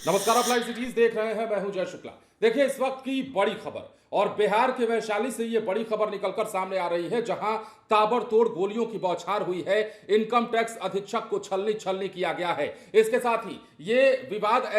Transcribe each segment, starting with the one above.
नमस्कार, आप live cities देख रहे हैं। मैं हूं जय शुक्ला। देखिए, इस वक्त की बड़ी खबर और बिहार के वैशाली से ये बड़ी खबर निकलकर सामने आ रही है, जहां ताबड़तोड़ गोलियों की बौछार हुई है। इनकम टैक्स अधीक्षक को छलनी छलनी किया गया है। इसके साथ ही ये विवाद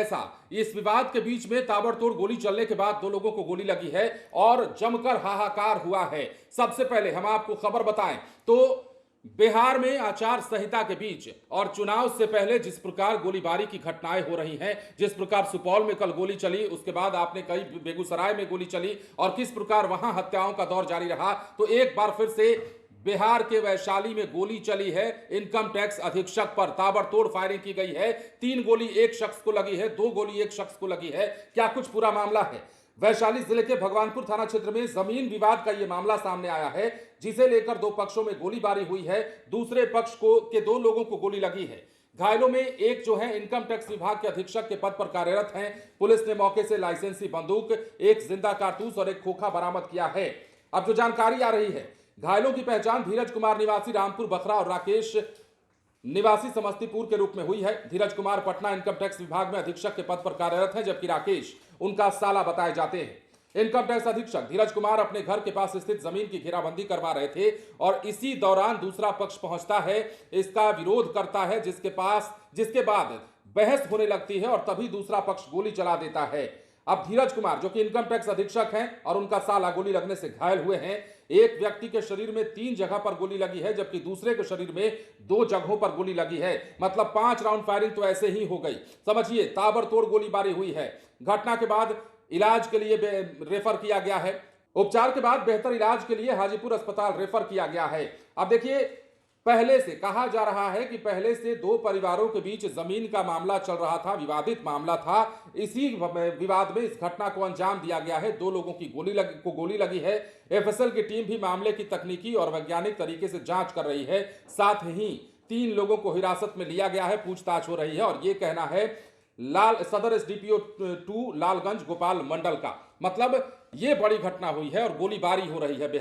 इस विवाद के बीच में ताबड़तोड़ गोली चलने के बाद 2 लोगों को गोली लगी है और जमकर हाहाकार हुआ है। सबसे पहले हम आपको खबर बताएं तो बिहार में आचार संहिता के बीच और चुनाव से पहले जिस प्रकार गोलीबारी की घटनाएं हो रही हैं, जिस प्रकार सुपौल में कल गोली चली, उसके बाद आपने कई बेगूसराय में गोली चली और किस प्रकार वहां हत्याओं का दौर जारी रहा, तो एक बार फिर से बिहार के वैशाली में गोली चली है। इनकम टैक्स अधीक्षक पर ताबड़तोड़ फायरिंग की गई है। 3 गोली एक शख्स को लगी है, 2 गोली एक शख्स को लगी है। क्या कुछ पूरा मामला है? वैशाली जिले के भगवानपुर थाना क्षेत्र में जमीन विवाद का यह मामला सामने आया है, जिसे लेकर 2 पक्षों में गोलीबारी हुई है। दूसरे पक्ष के 2 लोगों को गोली लगी है। घायलों में एक जो है इनकम टैक्स विभाग के अधीक्षक के पद पर कार्यरत हैं। पुलिस ने मौके से लाइसेंसी बंदूक, एक जिंदा कारतूस और एक खोखा बरामद किया है। अब जो जानकारी आ रही है, घायलों की पहचान धीरज कुमार निवासी रामपुर बखरा और राकेश निवासी समस्तीपुर के रूप में हुई है। धीरज कुमार पटना इनकम टैक्स विभाग में अधीक्षक के पद पर कार्यरत हैं, जबकि राकेश उनका साला बताए जाते हैं। इनकम टैक्स अधीक्षक धीरज कुमार अपने घर के पास स्थित जमीन की घेराबंदी करवा रहे थे और इसी दौरान दूसरा पक्ष पहुंचता है, इसका विरोध करता है, जिसके बाद बहस होने लगती है और तभी दूसरा पक्ष गोली चला देता है। अब धीरज कुमार जो कि इनकम टैक्स अधीक्षक हैं और उनका साला गोली लगने से घायल हुए हैं। एक व्यक्ति के शरीर में 3 जगह पर गोली लगी है, जबकि दूसरे के शरीर में 2 जगहों पर गोली लगी है। मतलब 5 राउंड फायरिंग तो ऐसे ही हो गई। समझिए, ताबड़तोड़ गोलीबारी हुई है। घटना के बाद इलाज के लिए रेफर किया गया है। उपचार के बाद बेहतर इलाज के लिए हाजीपुर अस्पताल रेफर किया गया है। अब देखिए, पहले से कहा जा रहा है कि पहले से 2 परिवारों के बीच जमीन का मामला चल रहा था, विवादित मामला था। इसी विवाद में इस घटना को अंजाम दिया गया है। 2 लोगों की गोली लगी है। एफएसएल की टीम भी मामले की तकनीकी और वैज्ञानिक तरीके से जांच कर रही है। साथ ही 3 लोगों को हिरासत में लिया गया है, पूछताछ हो रही है और यह कहना है सदर एसडीपीओ 2 लालगंज गोपाल मंडल का। मतलब यह बड़ी घटना हुई है और गोलीबारी हो रही है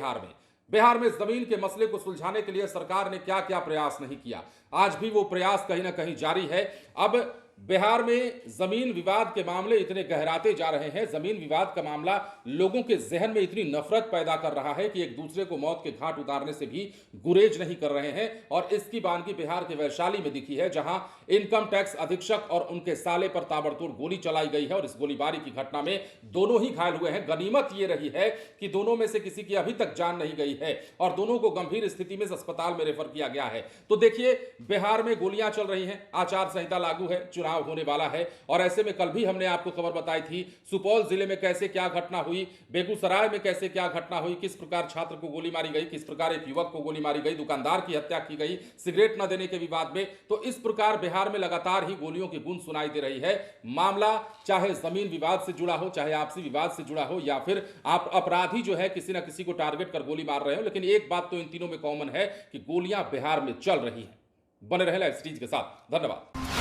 बिहार में जमीन के मसले को सुलझाने के लिए सरकार ने क्या क्या प्रयास नहीं किया। आज भी वो प्रयास कहीं ना कहीं जारी है। अब बिहार में जमीन विवाद के मामले इतने गहराते जा रहे हैं, जमीन विवाद का मामला लोगों के जहन में इतनी नफरत पैदा कर रहा है कि एक दूसरे को मौत के घाट उतारने से भी गुरेज नहीं कर रहे हैं। और इसकी बानगी बिहार के वैशाली में दिखी है, जहां इनकम टैक्स अधीक्षक और उनके साले पर ताबड़तोड़ गोली चलाई गई है और इस गोलीबारी की घटना में दोनों ही घायल हुए हैं। गनीमत यह रही है कि दोनों में से किसी की अभी तक जान नहीं गई है और दोनों को गंभीर स्थिति में अस्पताल में रेफर किया गया है। तो देखिए, बिहार में गोलियां चल रही हैं, आचार संहिता लागू है, चुनाव होने वाला है और ऐसे में कल भी हमने आपको खबर बताई थी सुपौल जिले में कैसे क्या घटना हुई, बेगूसराय में कैसे क्या घटना हुई, किस प्रकार छात्र को गोली मारी गई, किस प्रकार एक युवक को गोली मारी गई, दुकानदार की हत्या की गई सिगरेट न देने के विवाद में। तो इस प्रकार बिहार में लगातार ही गोलियों की गूंज सुनाई दे रही है। मामला चाहे जमीन विवाद से जुड़ा हो, चाहे आपसी विवाद से जुड़ा हो, या फिर आप अपराधी जो है किसी न किसी को टारगेट कर गोली मार रहे हो, लेकिन एक बात तो इन तीनों में कॉमन है कि गोलियां बिहार में चल रही हैं। बने रहे लाइव सिटीज के साथ। धन्यवाद।